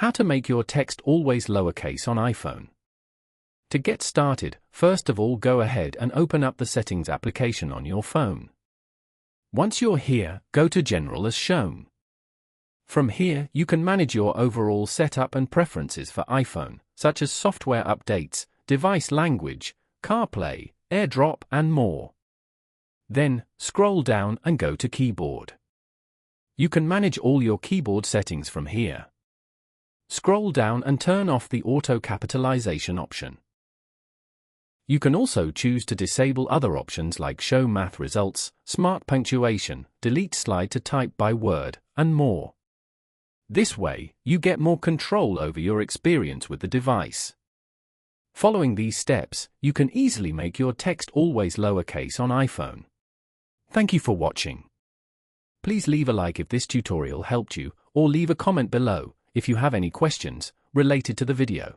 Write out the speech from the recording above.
How to make your text always lowercase on iPhone. To get started, first of all go ahead and open up the Settings application on your phone. Once you're here, go to General as shown. From here, you can manage your overall setup and preferences for iPhone, such as software updates, device language, CarPlay, AirDrop, and more. Then, scroll down and go to Keyboard. You can manage all your keyboard settings from here. Scroll down and turn off the auto capitalization option. You can also choose to disable other options like Show Math Results, Smart Punctuation, Delete Slide to Type by Word, and more. This way, you get more control over your experience with the device. Following these steps, you can easily make your text always lowercase on iPhone. Thank you for watching. Please leave a like if this tutorial helped you, or leave a comment below if you have any questions related to the video.